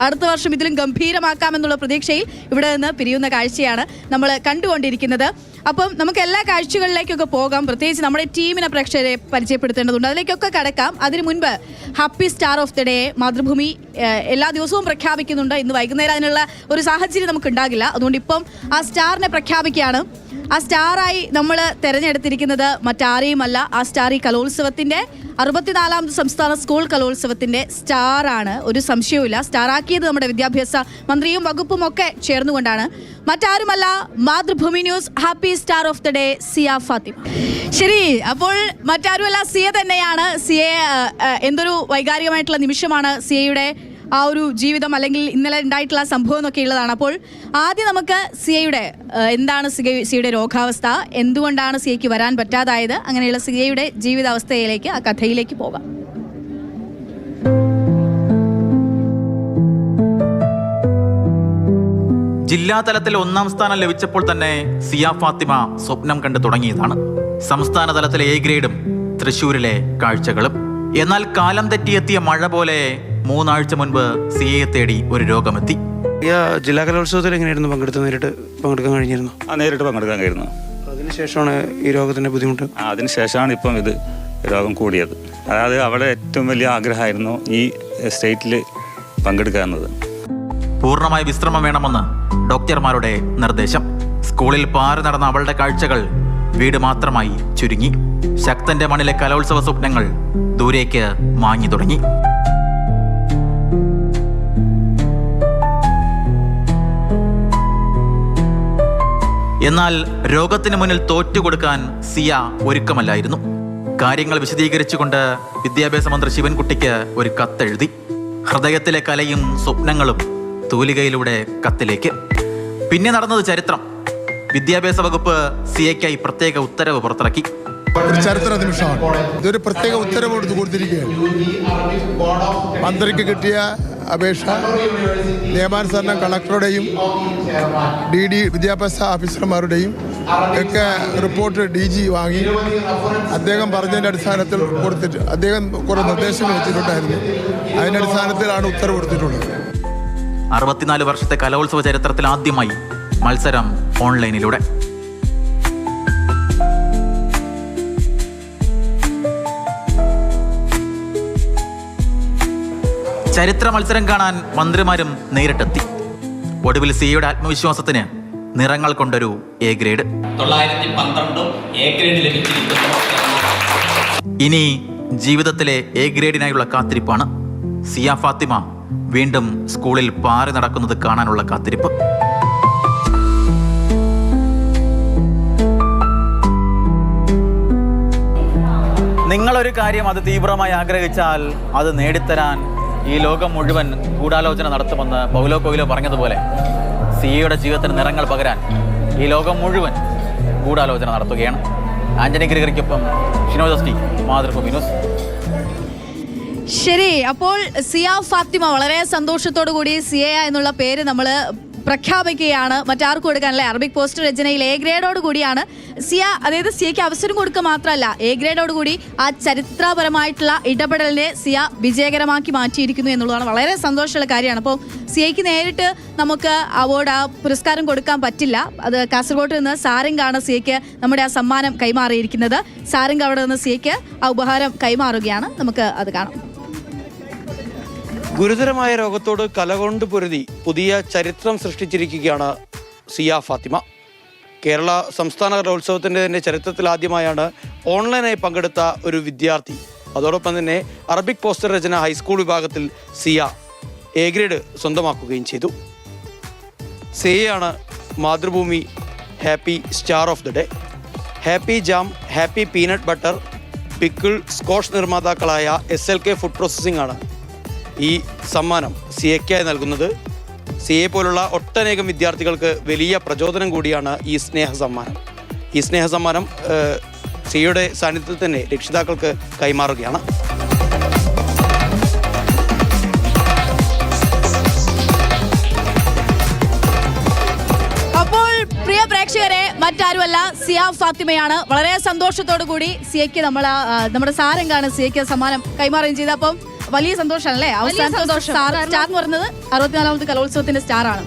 അടുത്ത വർഷം ഇതിലും ഗംഭീരമാക്കാമെന്നുള്ള പ്രതീക്ഷയിൽ ഇവിടെ നിന്ന് പിരിയുന്ന കാഴ്ചയാണ് നമ്മൾ കണ്ടുകൊണ്ടിരിക്കുന്നത്. അപ്പം നമുക്ക് എല്ലാ കാഴ്ചകളിലേക്കൊക്കെ പോകാം. പ്രത്യേകിച്ച് നമ്മുടെ ടീമിനെ പ്രേക്ഷകരെ പരിചയപ്പെടുത്തേണ്ടതുണ്ട്. അതിലേക്കൊക്കെ കടക്കാം. അതിനു മുൻപ് happy star of the day Mathrubhumi എല്ലാ ദിവസവും പ്രഖ്യാപിക്കുന്നുണ്ട്. ഇന്ന് വൈകുന്നേരം അതിനുള്ള ഒരു സാഹചര്യം നമുക്ക് ഉണ്ടാകില്ല. അതുകൊണ്ട് ഇപ്പം ആ സ്റ്റാറിനെ പ്രഖ്യാപിക്കുകയാണ്. ആ സ്റ്റാറായി നമ്മൾ തിരഞ്ഞെടുത്തിരിക്കുന്നത് മറ്റാരെയുമല്ല, ആ സ്റ്റാർ ഈ കലോത്സവത്തിൻ്റെ 64ാമത് സംസ്ഥാന സ്കൂൾ കലോത്സവത്തിൻ്റെ സ്റ്റാറാണ്. ഒരു സംശയവുമില്ല. സ്റ്റാറാക്കിയത് നമ്മുടെ വിദ്യാഭ്യാസ മന്ത്രിയും വകുപ്പും ഒക്കെ ചേർന്നുകൊണ്ടാണ്. മറ്റാരുമല്ല, Mathrubhumi news happy star of the day Siya Fathima. ശരി, അപ്പോൾ മറ്റാരുമല്ല, സിയ തന്നെയാണ്. സിയെ എന്തൊരു വൈകാരികമായിട്ടുള്ള നിമിഷമാണ് സിയയുടെ ആ ഒരു ജീവിതം, അല്ലെങ്കിൽ ഇന്നലെ ഉണ്ടായിട്ടുള്ള സംഭവം എന്നൊക്കെ ഉള്ളതാണ്. അപ്പോൾ ആദ്യം നമുക്ക് സിയയുടെ എന്താണ് സിയയുടെ രോഗാവസ്ഥ, എന്തുകൊണ്ടാണ് സിയയ്ക്ക് വരാൻ പറ്റാതായത്, അങ്ങനെയുള്ള സിയയുടെ ജീവിതാവസ്ഥയിലേക്ക്, ആ കഥയിലേക്ക് പോകാം. ജില്ലാതലത്തിൽ 1ാം സ്ഥാനം ലഭിച്ചപ്പോൾ തന്നെ സിയ ഫാത്തിമ സ്വപ്നം കണ്ടു തുടങ്ങിയതാണ്. സംസ്ഥാന തലത്തിലെ എ ഗ്രേഡും തൃശ്ശൂരിലെ കാഴ്ചകളും. എന്നാൽ കാലം തെറ്റിയെത്തിയ മഴ പോലെ 3 ആഴ്ച മുൻപ് സിയയെ തേടി ഒരു രോഗമെത്തി. ജില്ലാ കലോത്സവത്തിൽ എങ്ങനെയായിരുന്നു നേരിട്ട് പങ്കെടുക്കാൻ കഴിഞ്ഞിരുന്നു? നേരിട്ട് പങ്കെടുക്കാൻ കഴിഞ്ഞു. അതിനുശേഷമാണ് ഈ രോഗത്തിന്റെ ബുദ്ധിമുട്ട്. അതിനുശേഷമാണ് ഇപ്പം ഇത് രോഗം കൂടിയത്. അതായത് അവളുടെ ഏറ്റവും വലിയ ആഗ്രഹമായിരുന്നു ഈ സ്റ്റേറ്റിൽ പങ്കെടുക്കുക എന്നത്. പൂർണ്ണമായ വിശ്രമം വേണമെന്ന് ഡോക്ടർമാരുടെ നിർദ്ദേശം. സ്കൂളിൽ പാറി നടന്ന അവളുടെ കാഴ്ചകൾ വീട് മാത്രമായി ചുരുങ്ങി. ശക്തന്റെ മണ്ണിലെ കലോത്സവ സ്വപ്നങ്ങൾ ദൂരേക്ക് മാഞ്ഞു തുടങ്ങി. എന്നാൽ രോഗത്തിന് മുന്നിൽ തോറ്റുകൊടുക്കാൻ സിയ ഒരുക്കമല്ലായിരുന്നു. കാര്യങ്ങൾ വിശദീകരിച്ചുകൊണ്ട് വിദ്യാഭ്യാസ മന്ത്രി ശിവൻകുട്ടിക്ക് ഒരു കത്തെഴുതി. ഹൃദയത്തിലെ കലയും സ്വപ്നങ്ങളും തൂലികയിലൂടെ കത്തിലേക്ക്. പിന്നെ നടന്നത് ചരിത്രം. വിദ്യാഭ്യാസ വകുപ്പ് സിയയ്ക്കായി പ്രത്യേക ഉത്തരവ് പുറത്തിറക്കി. ഒരു ചരിത്ര നിമിഷമാണ്. ഇതൊരു പ്രത്യേക ഉത്തരവ് കൊടുത്തിരിക്കുകയാണ്. മന്ത്രിക്ക് കിട്ടിയ അപേക്ഷ നിയമാനുസരണം കളക്ടറുടെയും DD വിദ്യാഭ്യാസ ഓഫീസർമാരുടെയും ഒക്കെ റിപ്പോർട്ട് DG വാങ്ങി അദ്ദേഹം പറഞ്ഞതിൻ്റെ അടിസ്ഥാനത്തിൽ കൊടുത്തിട്ട് അദ്ദേഹം കുറേ നിർദ്ദേശങ്ങൾ വെച്ചിട്ടുണ്ടായിരുന്നു. അതിൻ്റെ അടിസ്ഥാനത്തിലാണ് ഉത്തരവ് കൊടുത്തിട്ടുള്ളത്. 64 വർഷത്തെ കലോത്സവ ചരിത്രത്തിൽ ആദ്യമായി മത്സരം ഓൺലൈനിലൂടെ. ചരിത്ര മത്സരം കാണാൻ മന്ത്രിമാരും നേരിട്ടെത്തി. ഒടുവിൽ സിയയുടെ ആത്മവിശ്വാസത്തിന് നിറങ്ങൾ കൊണ്ടൊരു എ ഗ്രേഡ്. 912 എ ഗ്രേഡ് ലഭിച്ചിരിക്കുന്നു. ഇനി ജീവിതത്തിലെ എ ഗ്രേഡിനായുള്ള കാത്തിരിപ്പാണ്. സിയ ഫാത്തിമ വീണ്ടും സ്കൂളിൽ പാറി നടക്കുന്നത് കാണാനുള്ള കാത്തിരിപ്പ്. നിങ്ങളൊരു കാര്യം അത് തീവ്രമായി ആഗ്രഹിച്ചാൽ അത് നേടിത്തരാൻ ഈ ലോകം മുഴുവൻ ഗൂഢാലോചന നടത്തുമെന്ന് പൗലോ കൊയ്ലോ പറഞ്ഞതുപോലെ സിയയുടെ ജീവിതത്തിന് നിറങ്ങൾ പകരാൻ ഈ ലോകം മുഴുവൻ ഗൂഢാലോചന നടത്തുകയാണ്. ആന്റണി ഗ്രിഗറിക്കൊപ്പം ഷിനോജസ്റ്റി, മാതൃഭൂമി ന്യൂസ്. ശരി, അപ്പോൾ സിയ ഫാത്തിമ വളരെ സന്തോഷത്തോടു കൂടി സിയ എന്നുള്ള പേര് നമ്മൾ പ്രഖ്യാപിക്കുകയാണ്. മറ്റാർക്കും കൊടുക്കാനല്ലേ, അറബിക് പോസ്റ്റ് രചനയിൽ എ ഗ്രേഡോട് കൂടിയാണ് സിയ, അതായത് സിയയ്ക്ക് അവസരം കൊടുക്കുക മാത്രമല്ല എ ഗ്രേഡോട് കൂടി ആ ചരിത്രപരമായിട്ടുള്ള ഇടപെടലിനെ സിയ വിജയകരമാക്കി മാറ്റിയിരിക്കുന്നു എന്നുള്ളതാണ് വളരെ സന്തോഷമുള്ള കാര്യമാണ്. അപ്പോൾ സിയയ്ക്ക് നേരിട്ട് നമുക്ക് അവാർഡ്, ആ പുരസ്കാരം കൊടുക്കാൻ പറ്റില്ല. അത് കാസർഗോഡ് നിന്ന് സാരംഗാണ് സിയയ്ക്ക് നമ്മുടെ ആ സമ്മാനം കൈമാറിയിരിക്കുന്നത്. സാരംഗ് അവിടെ നിന്ന് സിയയ്ക്ക് ആ ഉപഹാരം കൈമാറുകയാണ്. നമുക്ക് അത് കാണാം. ഗുരുതരമായ രോഗത്തോട് കലകൊണ്ട് പൊരുതി പുതിയ ചരിത്രം സൃഷ്ടിച്ചിരിക്കുകയാണ് സിയ ഫാത്തിമ. കേരള സംസ്ഥാന കലോത്സവത്തിൻ്റെ തന്നെ ചരിത്രത്തിൽ ആദ്യമായാണ് ഓൺലൈനായി പങ്കെടുത്ത ഒരു വിദ്യാർത്ഥി. അതോടൊപ്പം തന്നെ അറബിക് പോസ്റ്റർ രചന ഹൈസ്കൂൾ വിഭാഗത്തിൽ സിയ എ ഗ്രേഡ് സ്വന്തമാക്കുകയും ചെയ്തു. സിയയാണ് Mathrubhumi happy star of the day. Happy jam, happy peanut butter, pickle, squash നിർമ്മാതാക്കളായ SLK ഫുഡ് പ്രോസസ്സിംഗ് ആണ് ഈ സമ്മാനം സിയയ്ക്കായി നൽകുന്നത്. സിയെ പോലുള്ള ഒട്ടനേകം വിദ്യാർത്ഥികൾക്ക് വലിയ പ്രചോദനം കൂടിയാണ് ഈ സ്നേഹസമ്മാനം. ഈ സ്നേഹസമ്മാനം സിയയുടെ സാന്നിധ്യത്തിൽ തന്നെ രക്ഷിതാക്കൾക്ക് കൈമാറുകയാണ്. അപ്പോൾ പ്രിയ പ്രേക്ഷകരെ, മറ്റാരുമല്ല സിയ ഫാത്തിമയാണ്. വളരെ സന്തോഷത്തോടു കൂടി സിയയ്ക്ക് നമ്മുടെ സാരംഗാണ് സിയയ്ക്ക് സമ്മാനം കൈമാറുകയും ചെയ്തത്. അപ്പം വലിയ സന്തോഷമാണല്ലേ? അവസാനത്തെ സ്റ്റാർ എന്ന് പറയുന്നത് 64ാമത് കലോത്സവത്തിന്റെ സ്റ്റാർ ആണ്.